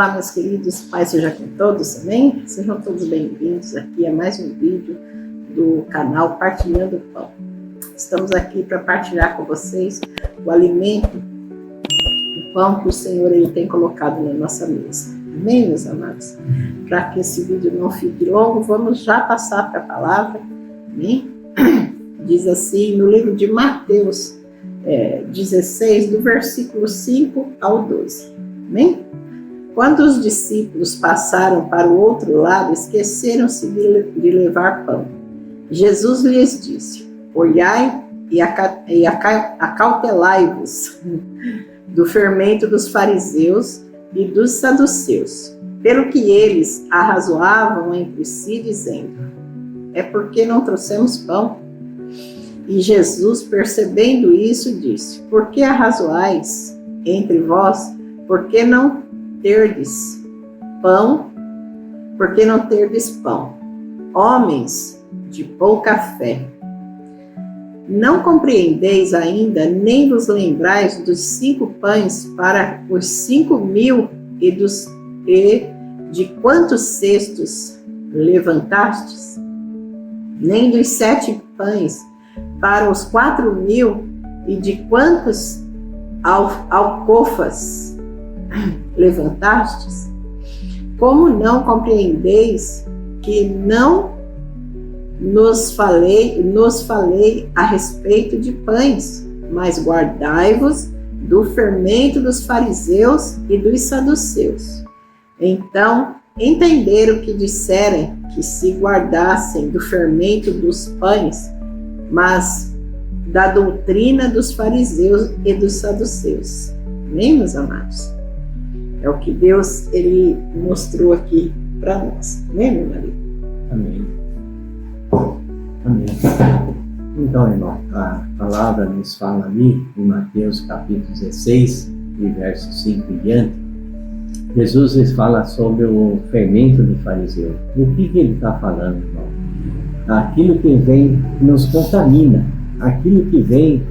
Olá, meus queridos, paz seja com todos, amém? Sejam todos bem-vindos aqui a mais um vídeo do canal Partilhando o Pão. Estamos aqui para partilhar com vocês o alimento, o pão que o Senhor ele tem colocado na nossa mesa. Amém, meus amados? Para que esse vídeo não fique longo, vamos já passar para a palavra, amém? Diz assim no livro de Mateus 16, do versículo 5 ao 12, amém? Quando os discípulos passaram para o outro lado, esqueceram-se de levar pão. Jesus lhes disse: olhai e acautelai-vos do fermento dos fariseus e dos saduceus, pelo que eles arrazoavam entre si, dizendo: é porque não trouxemos pão? E Jesus, percebendo isso, disse: por que arrazoais entre vós? Por que não terdes pão? Por que não terdes pão? Homens de pouca fé. Não compreendeis ainda, nem vos lembrais dos 5 pães para os 5.000 e de quantos cestos levantastes? Nem dos 7 pães para os 4.000 e de quantos alcofas levantastes? Como não compreendeis que não nos falei a respeito de pães, mas guardai-vos do fermento dos fariseus e dos saduceus? Então entenderam que disserem que se guardassem do fermento dos pães, mas da doutrina dos fariseus e dos saduceus. Amém, meus amados? É o que Deus ele mostrou aqui para nós. Amém, meu marido? Amém. Amém. Então, irmão, a palavra nos fala ali em Mateus capítulo 16, de verso 5 em diante. Jesus nos fala sobre o fermento do fariseu. O que ele está falando, irmão? Aquilo que vem nos contamina, aquilo que vem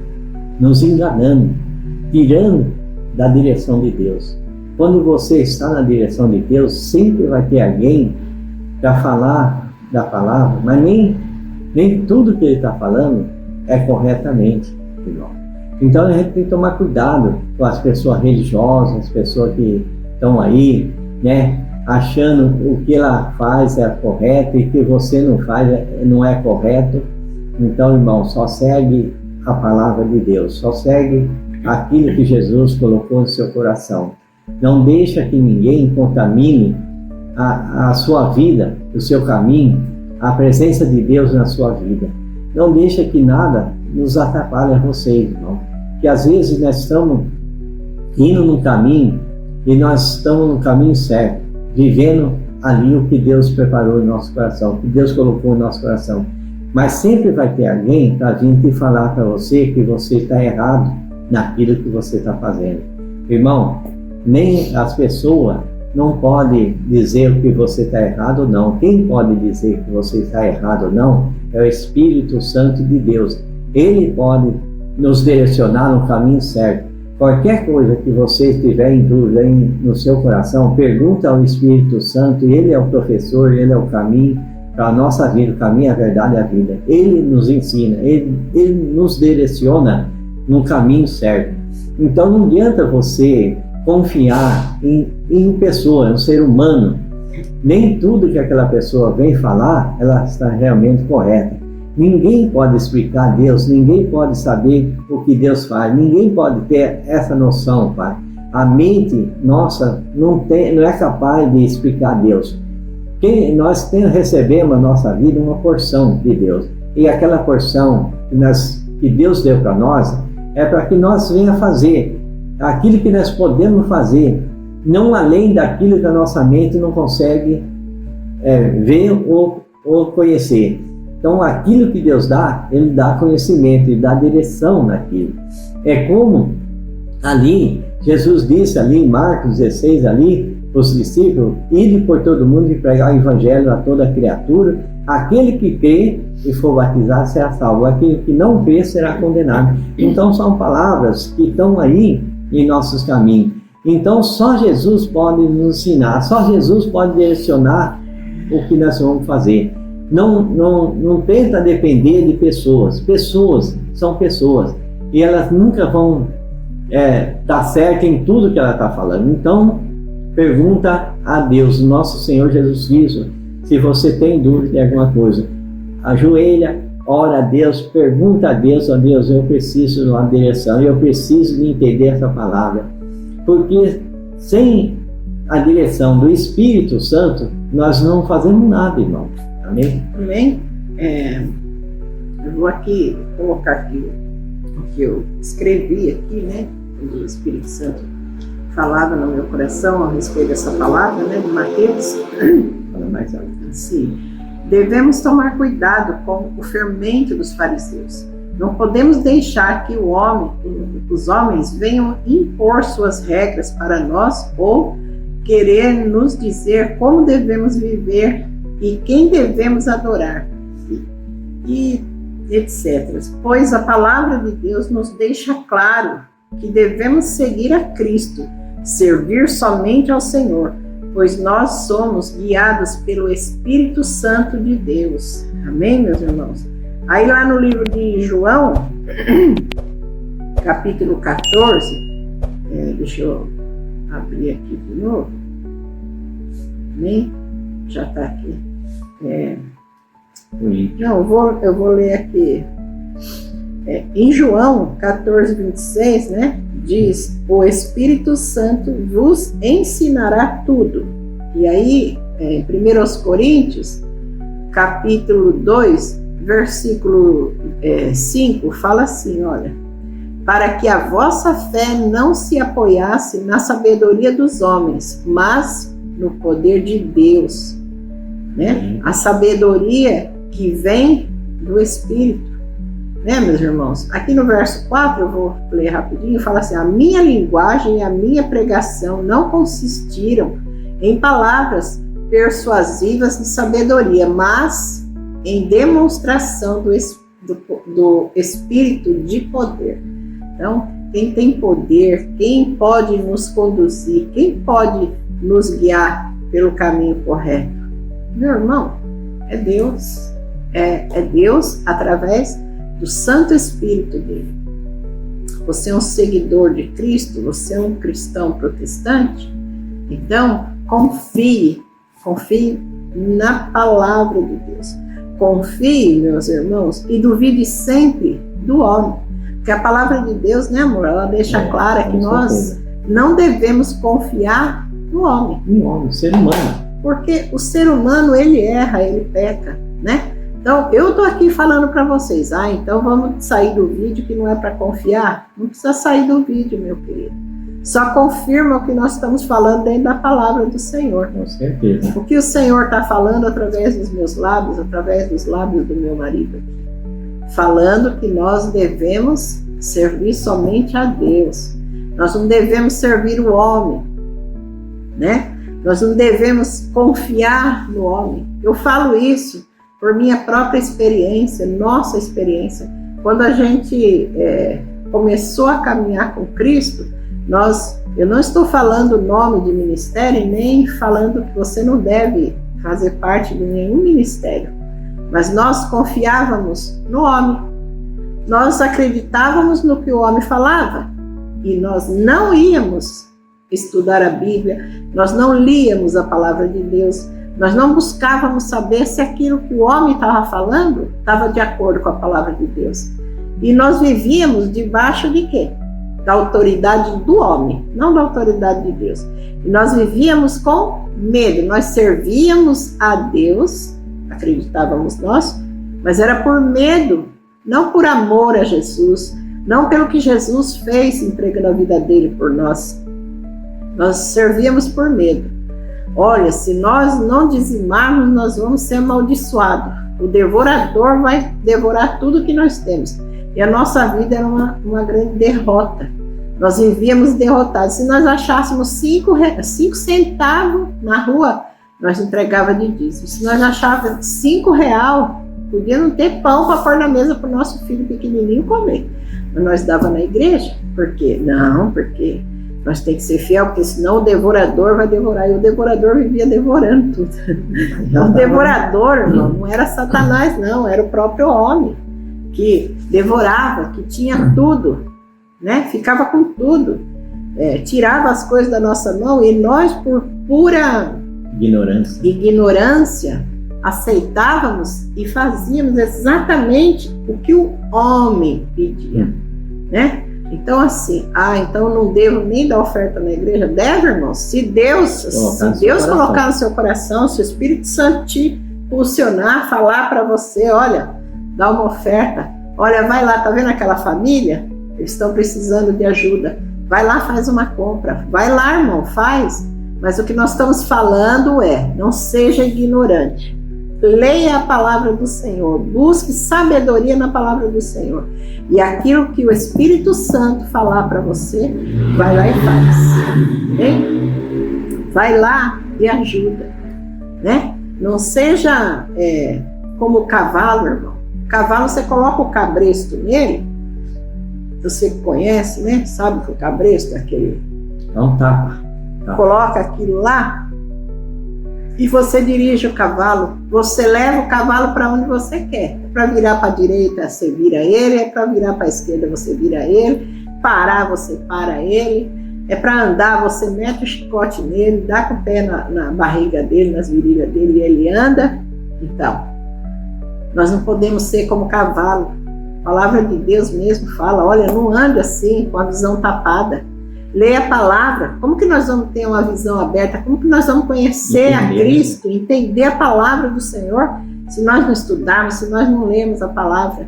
nos enganando, tirando da direção de Deus. Quando você está na direção de Deus, sempre vai ter alguém para falar da palavra, mas nem tudo que ele está falando é corretamente, irmão. Então a gente tem que tomar cuidado com as pessoas religiosas, as pessoas que estão aí, né, achando o que ela faz é correto e o que você não faz não é correto. Então, irmão, só segue a palavra de Deus, só segue aquilo que Jesus colocou no seu coração. Não deixa que ninguém contamine a sua vida, o seu caminho, a presença de Deus na sua vida. Não deixa que nada nos atrapalhe a vocês, irmão. Que às vezes nós estamos indo no caminho e nós estamos no caminho certo, vivendo ali o que Deus preparou no nosso coração, o que Deus colocou no nosso coração. Mas sempre vai ter alguém para vir te falar para você que você está errado naquilo que você está fazendo. Irmão, nem as pessoas não podem dizer o que você está errado ou não. Quem pode dizer que você está errado ou não é o Espírito Santo de Deus. Ele pode nos direcionar no caminho certo. Qualquer coisa que você estiver em dúvida no seu coração, pergunta ao Espírito Santo. Ele é o professor, ele é o caminho para a nossa vida, o caminho, a verdade e a vida. Ele nos ensina, ele nos direciona no caminho certo. Então não adianta você confiar em pessoa, um ser humano. Nem tudo que aquela pessoa vem falar, ela está realmente correta. Ninguém pode explicar Deus, ninguém pode saber o que Deus faz, ninguém pode ter essa noção, Pai. A mente nossa não é capaz de explicar Deus. Nós recebemos na nossa vida uma porção de Deus. E aquela porção que Deus deu para nós é para que nós venhamos fazer aquilo que nós podemos fazer, não além daquilo que a nossa mente não consegue ver ou conhecer. Então aquilo que Deus dá, Ele dá conhecimento, Ele dá direção naquilo. É como ali, Jesus disse ali em Marcos 16, ali, os discípulos: ide por todo mundo e pregar o evangelho a toda criatura. Aquele que crê e for batizado será salvo, aquele que não crê será condenado. Então são palavras que estão aí em nossos caminhos. Então só Jesus pode nos ensinar, só Jesus pode direcionar o que nós vamos fazer. Não tenta depender de pessoas. Pessoas são pessoas e elas nunca vão dar certo em tudo que ela está falando. Então pergunta a Deus, nosso Senhor Jesus Cristo, se você tem dúvida de alguma coisa. Ajoelha, ora a Deus, pergunta a Deus, ó Deus, eu preciso de uma direção, eu preciso de entender essa palavra. Porque sem a direção do Espírito Santo, nós não fazemos nada, irmão. Amém? Amém? Eu vou aqui colocar aqui o que eu escrevi aqui, né? O Espírito Santo falava no meu coração a respeito dessa palavra, né? De Mateus. Fala mais alto. Sim. Devemos tomar cuidado com o fermento dos fariseus. Não podemos deixar que os homens venham impor suas regras para nós ou querer nos dizer como devemos viver e quem devemos adorar, e etc. Pois a palavra de Deus nos deixa claro que devemos seguir a Cristo, servir somente ao Senhor, pois nós somos guiados pelo Espírito Santo de Deus. Amém, meus irmãos? Aí lá no livro de João, capítulo 14, deixa eu abrir aqui de novo. Amém? Já está aqui. Não, eu vou ler aqui. Em João 14, 26, né? Diz, o Espírito Santo vos ensinará tudo. E aí, em 1 Coríntios, capítulo 2, versículo 5, fala assim, olha, para que a vossa fé não se apoiasse na sabedoria dos homens, mas no poder de Deus, né? A sabedoria que vem do Espírito, né, meus irmãos? Aqui no verso 4, eu vou ler rapidinho, fala assim, a minha linguagem e a minha pregação não consistiram em palavras persuasivas de sabedoria, mas em demonstração do Espírito de poder. Então, quem tem poder, quem pode nos conduzir, quem pode nos guiar pelo caminho correto? Meu irmão, é Deus. É Deus através do Santo Espírito dele. Você é um seguidor de Cristo, você é um cristão protestante, então confie na palavra de Deus. Confie, meus irmãos, e duvide sempre do homem. Porque a palavra de Deus, né, amor, ela deixa clara que nós não devemos confiar no homem. No homem, ser humano. Porque o ser humano, ele erra, ele peca, né? Então, eu estou aqui falando para vocês, então vamos sair do vídeo que não é para confiar? Não precisa sair do vídeo, meu querido. Só confirma o que nós estamos falando dentro da palavra do Senhor. Com certeza. O que o Senhor está falando através dos meus lábios, através dos lábios do meu marido. Falando que nós devemos servir somente a Deus. Nós não devemos servir o homem, né? Nós não devemos confiar no homem. Eu falo isso por minha própria experiência, nossa experiência. Quando a gente começou a caminhar com Cristo, eu não estou falando o nome de ministério, nem falando que você não deve fazer parte de nenhum ministério, mas nós confiávamos no homem, nós acreditávamos no que o homem falava, e nós não íamos estudar a Bíblia, nós não líamos a palavra de Deus, nós não buscávamos saber se aquilo que o homem estava falando estava de acordo com a palavra de Deus. E nós vivíamos debaixo de quê? Da autoridade do homem, não da autoridade de Deus. E nós vivíamos com medo, nós servíamos a Deus, acreditávamos nós, mas era por medo, não por amor a Jesus, não pelo que Jesus fez entregando a vida dele por nós. Nós servíamos por medo. Olha, se nós não dizimarmos, nós vamos ser amaldiçoados. O devorador vai devorar tudo que nós temos. E a nossa vida era uma grande derrota. Nós vivíamos derrotados. Se nós achássemos 5 centavos na rua, nós entregávamos de dízimo. Se nós achávamos 5 reais, podia não ter pão para pôr na mesa para o nosso filho pequenininho comer. Mas nós dava na igreja. Por quê? Não, porque Nós temos que ser fiel, porque senão o devorador vai devorar. E o devorador vivia devorando tudo. O devorador, irmão, não era Satanás, não. Era o próprio homem que devorava, que tinha tudo, né? Ficava com tudo. Tirava as coisas da nossa mão e nós, por pura ignorância, aceitávamos e fazíamos exatamente o que o homem pedia, né? Então assim, então não devo nem dar oferta na igreja? Deve, irmão. Se Deus colocar no seu coração, se o Espírito Santo te impulsionar, falar para você, olha, dá uma oferta, olha, vai lá, tá vendo aquela família? Eles estão precisando de ajuda. Vai lá, faz uma compra. Vai lá, irmão, faz. Mas o que nós estamos falando não seja ignorante. Leia a palavra do Senhor. Busque sabedoria na palavra do Senhor. E aquilo que o Espírito Santo falar para você, vai lá e faz. Hein? Vai lá e ajuda. Né? Não seja como o cavalo, irmão. O cavalo, você coloca o cabresto nele. Você conhece, né? Sabe que o cabresto é aquele... Não tapa. Coloca aquilo lá e você dirige o cavalo. Você leva o cavalo para onde você quer. É para virar para a direita, você vira ele. É para virar para a esquerda, você vira ele. Parar, você para ele. É para andar, você mete o chicote nele, dá com o pé na barriga dele, nas virilhas dele, e ele anda. Então, nós não podemos ser como cavalo. A palavra de Deus mesmo fala, olha, não ande assim, com a visão tapada. Leia a palavra. Como que nós vamos ter uma visão aberta? Como que nós vamos conhecer a Cristo, entender a palavra do Senhor, se nós não estudarmos, se nós não lemos a palavra?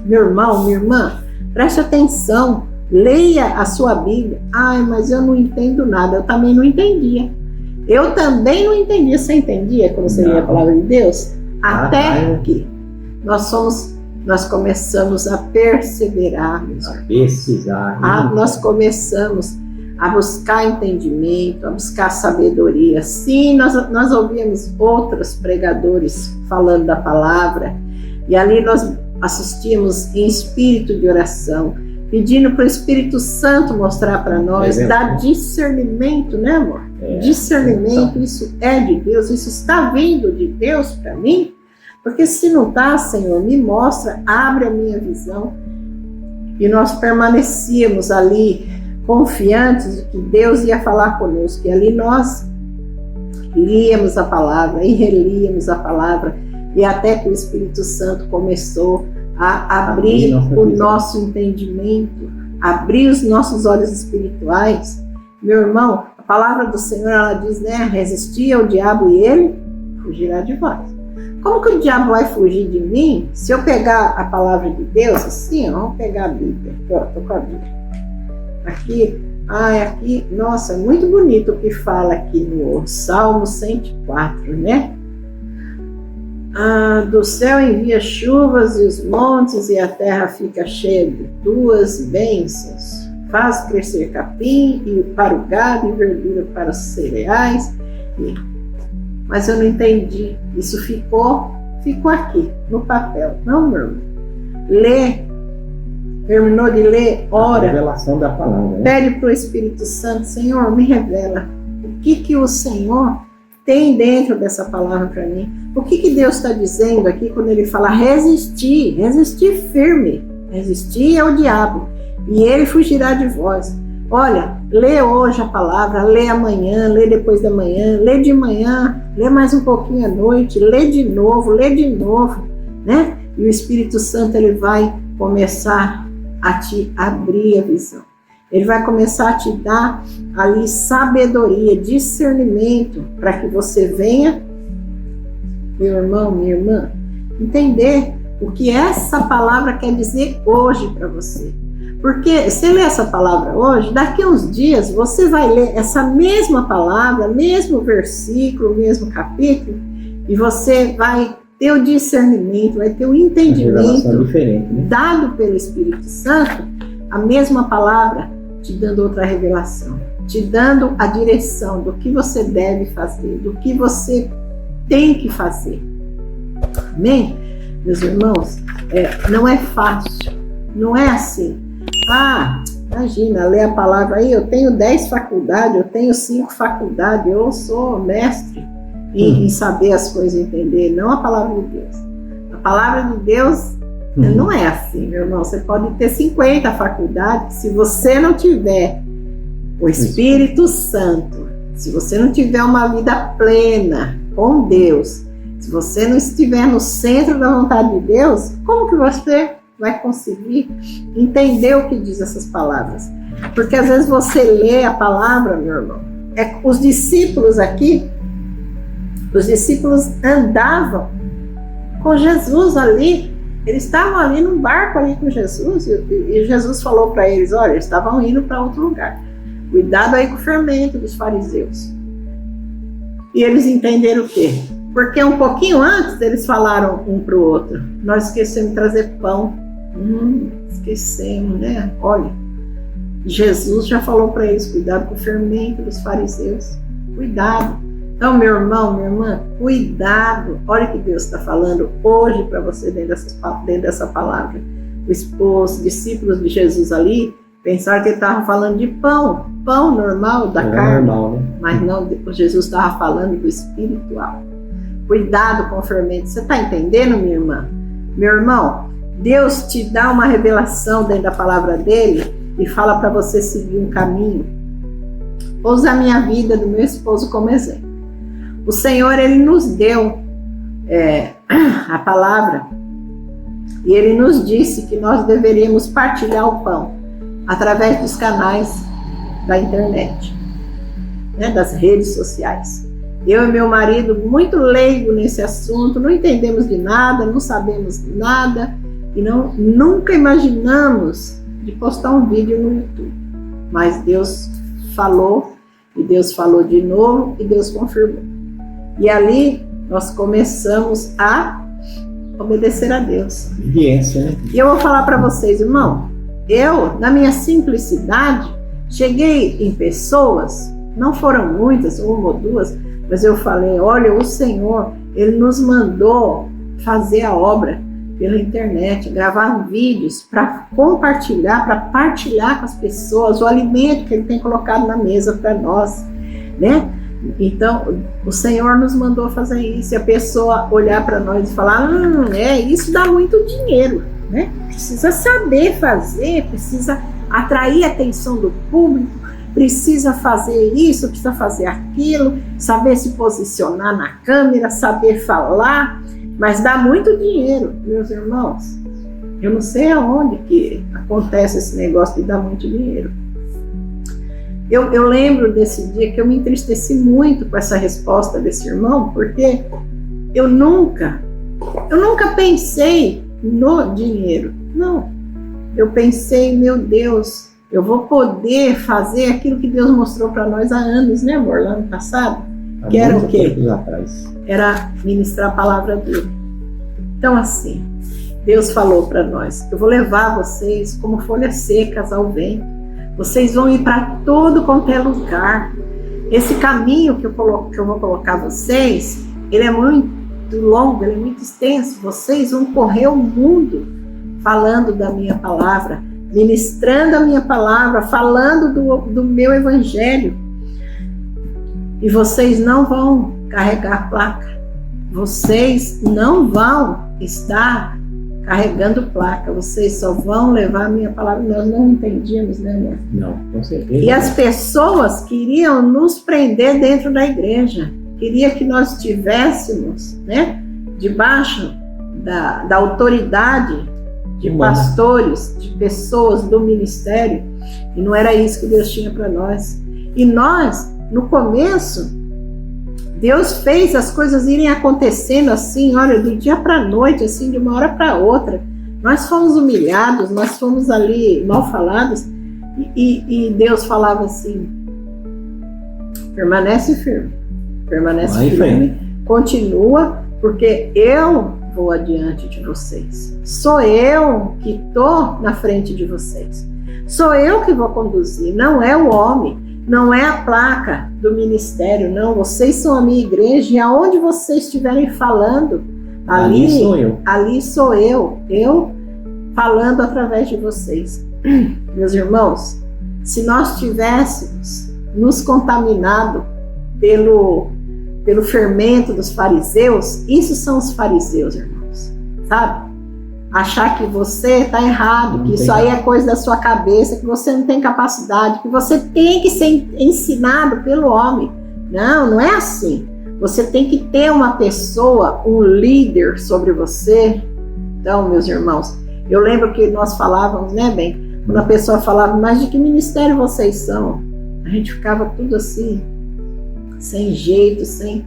Meu irmão, minha irmã, preste atenção. Leia a sua Bíblia. Ai, mas eu não entendo nada. Eu também não entendia. Eu também não entendia. Você entendia quando você lia a palavra de Deus? Até que nós começamos a perseverar, nós começamos a buscar entendimento, a buscar sabedoria. Sim, nós ouvíamos outros pregadores falando da palavra, e ali nós assistimos em espírito de oração, pedindo para o Espírito Santo mostrar para nós, dar discernimento, né, amor? Discernimento, isso é de Deus, isso está vindo de Deus para mim? Porque se não está, Senhor, me mostra, abre a minha visão. E nós permanecíamos ali, confiantes de que Deus ia falar conosco. E ali nós líamos a palavra e relíamos a palavra. E até que o Espírito Santo começou a abrir o nosso entendimento, abrir os nossos olhos espirituais. Meu irmão, a palavra do Senhor, ela diz, né? Resistir ao diabo e ele fugirá de vós. Como que o diabo vai fugir de mim se eu pegar a palavra de Deus assim, vamos pegar a Bíblia, estou com a Bíblia. Aqui, nossa, muito bonito o que fala aqui no Salmo 104, né? Do céu envia chuvas e os montes e a terra fica cheia de tuas bênçãos. Faz crescer capim para o gado e verdura para os cereais. Mas eu não entendi. Isso ficou aqui, no papel. Não, meu irmão. Lê. Terminou de ler, ora. A revelação da palavra. Né? Pede para o Espírito Santo, Senhor, me revela. O que o Senhor tem dentro dessa palavra para mim? O que Deus está dizendo aqui quando Ele fala resistir firme. Resistir ao diabo. E ele fugirá de vós. Olha, lê hoje a palavra, lê amanhã, lê depois da manhã, lê de manhã, lê mais um pouquinho à noite, lê de novo, né? E o Espírito Santo, ele vai começar a te abrir a visão. Ele vai começar a te dar ali sabedoria, discernimento, para que você venha, meu irmão, minha irmã, entender o que essa palavra quer dizer hoje para você. Porque se ler essa palavra hoje, daqui a uns dias você vai ler essa mesma palavra, mesmo versículo, mesmo capítulo, e você vai ter o discernimento, vai ter o entendimento dado pelo Espírito Santo, a mesma palavra te dando outra revelação, te dando a direção do que você deve fazer, do que você tem que fazer. Amém? Meus irmãos, não é fácil, não é assim. Imagina, ler a palavra aí, eu tenho 10 faculdades, eu tenho 5 faculdades, eu sou mestre em saber as coisas, entender, não a palavra de Deus. A palavra de Deus não é assim, meu irmão. Você pode ter 50 faculdades, se você não tiver o Espírito Santo, se você não tiver uma vida plena com Deus, se você não estiver no centro da vontade de Deus, como que você vai conseguir entender o que diz essas palavras? Porque às vezes você lê a palavra, meu irmão, os discípulos aqui, os discípulos andavam com Jesus ali, eles estavam ali num barco ali com Jesus, e Jesus falou para eles, olha, eles estavam indo para outro lugar, cuidado aí com o fermento dos fariseus. E eles entenderam o quê? Porque um pouquinho antes eles falaram um para o outro, nós esquecemos de trazer pão. Esquecemos, né? Olha, Jesus já falou para eles, cuidado com o fermento dos fariseus, cuidado. Então, meu irmão, minha irmã, cuidado. Olha o que Deus está falando hoje para você dentro dessa palavra. Os discípulos de Jesus ali pensaram que ele estava falando de pão normal da carne, normal, né? Mas não, Jesus estava falando do espiritual. Cuidado com o fermento. Você está entendendo, minha irmã? Meu irmão, Deus te dá uma revelação dentro da palavra dele e fala para você seguir um caminho. Vou usar a minha vida do meu esposo como exemplo. O Senhor, ele nos deu a palavra e ele nos disse que nós deveríamos partilhar o pão através dos canais da internet, né, das redes sociais. Eu e meu marido, muito leigo nesse assunto, não entendemos de nada, não sabemos nada e nunca imaginamos de postar um vídeo no YouTube. Mas Deus falou, e Deus falou de novo, e Deus confirmou. E ali nós começamos a obedecer a Deus. Obediência, né? E eu vou falar para vocês, irmão, eu, na minha simplicidade, cheguei em pessoas, não foram muitas, uma ou duas, mas eu falei, olha, o Senhor, Ele nos mandou fazer a obra pela internet, gravar vídeos para compartilhar, para partilhar com as pessoas o alimento que Ele tem colocado na mesa para nós, né? Então, o Senhor nos mandou fazer isso, e a pessoa olhar para nós e falar, isso dá muito dinheiro, né? Precisa saber fazer, precisa atrair a atenção do público, precisa fazer isso, precisa fazer aquilo, saber se posicionar na câmera, saber falar, mas dá muito dinheiro, meus irmãos. Eu não sei aonde que acontece esse negócio de dar muito dinheiro. Eu lembro desse dia que eu me entristeci muito com essa resposta desse irmão, porque eu nunca pensei no dinheiro. Não, eu pensei, meu Deus, eu vou poder fazer aquilo que Deus mostrou para nós há anos, né, amor? Lá no passado. Que era o quê? Era ministrar a palavra dele. Então, assim, Deus falou para nós, eu vou levar vocês como folhas secas ao vento. Vocês vão ir para todo quanto é lugar. Esse caminho que eu vou colocar vocês, ele é muito longo, ele é muito extenso. Vocês vão correr o mundo falando da minha palavra, ministrando a minha palavra, falando do meu evangelho. E vocês não vão carregar placa. Vocês não vão estar carregando placa. Vocês só vão levar a minha palavra. Nós não entendíamos, né, amor? Não, com certeza. E as pessoas queriam nos prender dentro da igreja. Queria que nós estivéssemos, né, debaixo da autoridade de pastores, de pessoas do ministério. E não era isso que Deus tinha para nós. E nós, no começo, Deus fez as coisas irem acontecendo assim, olha, do dia para a noite, assim, de uma hora para outra. Nós fomos humilhados, nós fomos ali mal falados, e Deus falava assim, permanece firme, continua, porque eu vou adiante de vocês. Sou eu que estou na frente de vocês. Sou eu que vou conduzir, não é o homem. Não é a placa do ministério, não. Vocês são a minha igreja, e aonde vocês estiverem falando, ali sou eu falando através de vocês. Meus irmãos, se nós tivéssemos nos contaminado pelo fermento dos fariseus, isso são os fariseus, irmãos, sabe? Achar que você está errado, que isso aí é coisa da sua cabeça, que você não tem capacidade, que você tem que ser ensinado pelo homem. Não, não é assim. Você tem que ter uma pessoa, um líder sobre você. Então, meus irmãos, eu lembro que nós falávamos, né, bem, quando a pessoa falava, mas de que ministério vocês são? A gente ficava tudo assim, sem jeito, sem...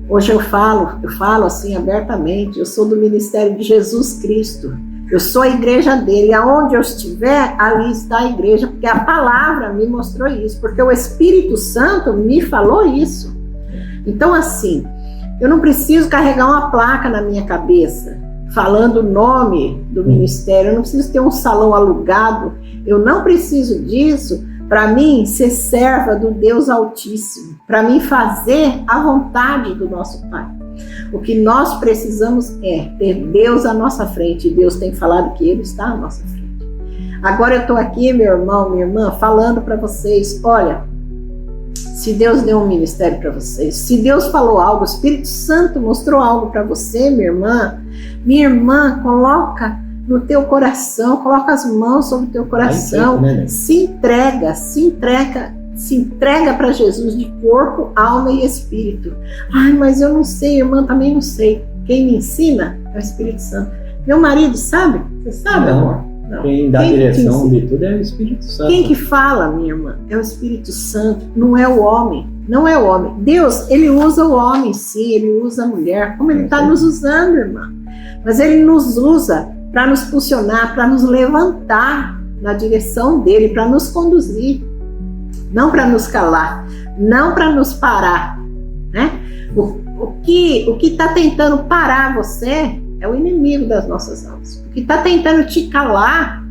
Hoje eu falo assim abertamente, eu sou do ministério de Jesus Cristo, eu sou a igreja dele, aonde eu estiver, ali está a igreja, porque a palavra me mostrou isso, porque o Espírito Santo me falou isso. Então assim, eu não preciso carregar uma placa na minha cabeça, falando o nome do ministério, eu não preciso ter um salão alugado, eu não preciso disso para mim ser serva do Deus Altíssimo, para mim fazer a vontade do nosso Pai. O que nós precisamos é ter Deus à nossa frente, e Deus tem falado que Ele está à nossa frente. Agora eu estou aqui, meu irmão, minha irmã, falando para vocês, olha, se Deus deu um ministério para vocês, se Deus falou algo, o Espírito Santo mostrou algo para você, minha irmã, coloca no teu coração, coloca as mãos sobre o teu coração, se entrega para Jesus de corpo, alma e espírito. Ai, mas eu não sei, irmã, também não sei. Quem me ensina é o Espírito Santo. Meu marido sabe? Você sabe, amor? Não. Quem dá direção de tudo é o Espírito Santo. Quem que fala, minha irmã, é o Espírito Santo, não é o homem. Não é o homem. Deus, Ele usa o homem, sim, Ele usa a mulher, como Ele está nos usando, irmã. Mas Ele nos usa para nos posicionar, para nos levantar na direção dele, para nos conduzir, não para nos calar, não para nos parar, né? O que está tentando parar você é o inimigo das nossas almas. O que está tentando te calar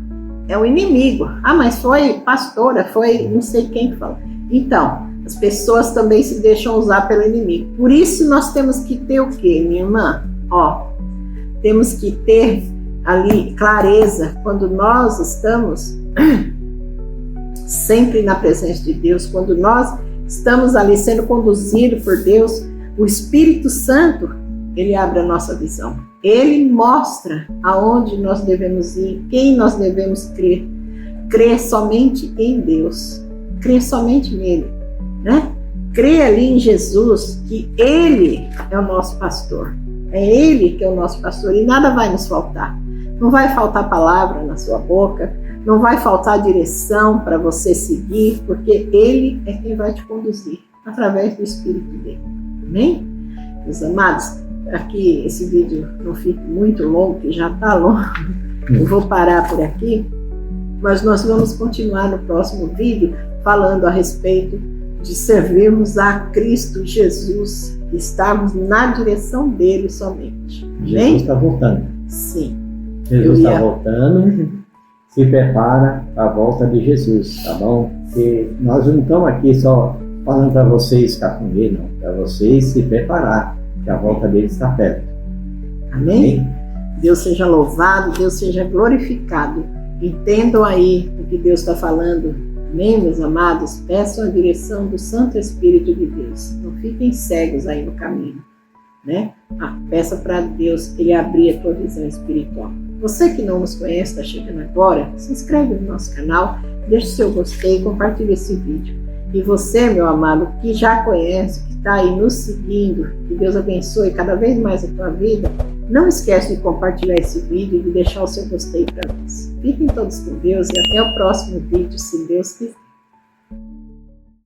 é o inimigo. Ah, mas foi pastora, foi não sei quem que falou. Então, as pessoas também se deixam usar pelo inimigo. Por isso nós temos que ter o quê, minha irmã? Temos que ter ali clareza quando nós estamos sempre na presença de Deus, quando nós estamos ali sendo conduzidos por Deus, o Espírito Santo, ele abre a nossa visão, ele mostra aonde nós devemos ir, quem nós devemos crer somente em Deus, crer somente nele, né? Crer ali em Jesus, que ele é o nosso pastor, é ele que é o nosso pastor e nada vai nos faltar. Não vai faltar palavra na sua boca, não vai faltar direção para você seguir, porque Ele é quem vai te conduzir, através do Espírito dele. Amém? Meus amados, aqui esse vídeo não fica muito longo, que já está longo, eu vou parar por aqui, mas nós vamos continuar no próximo vídeo falando a respeito de servirmos a Cristo Jesus, estarmos na direção dele somente. Amém? Jesus está voltando. Sim. Jesus está voltando, se prepara para a volta de Jesus, tá bom? Porque nós não estamos aqui só falando para vocês ficar com ele, não. Para vocês se preparar, que a volta dele está perto. Amém? Deus seja louvado, Deus seja glorificado. Entendam aí o que Deus está falando. Amém, meus amados? Peçam a direção do Santo Espírito de Deus. Não fiquem cegos aí no caminho, né? Peça para Deus Ele abrir a tua visão espiritual. Você que não nos conhece, está chegando agora, se inscreve no nosso canal, deixe o seu gostei, compartilhe esse vídeo. E você, meu amado, que já conhece, que está aí nos seguindo, que Deus abençoe cada vez mais a tua vida, não esquece de compartilhar esse vídeo e de deixar o seu gostei para nós. Fiquem todos com Deus e até o próximo vídeo, se Deus quiser.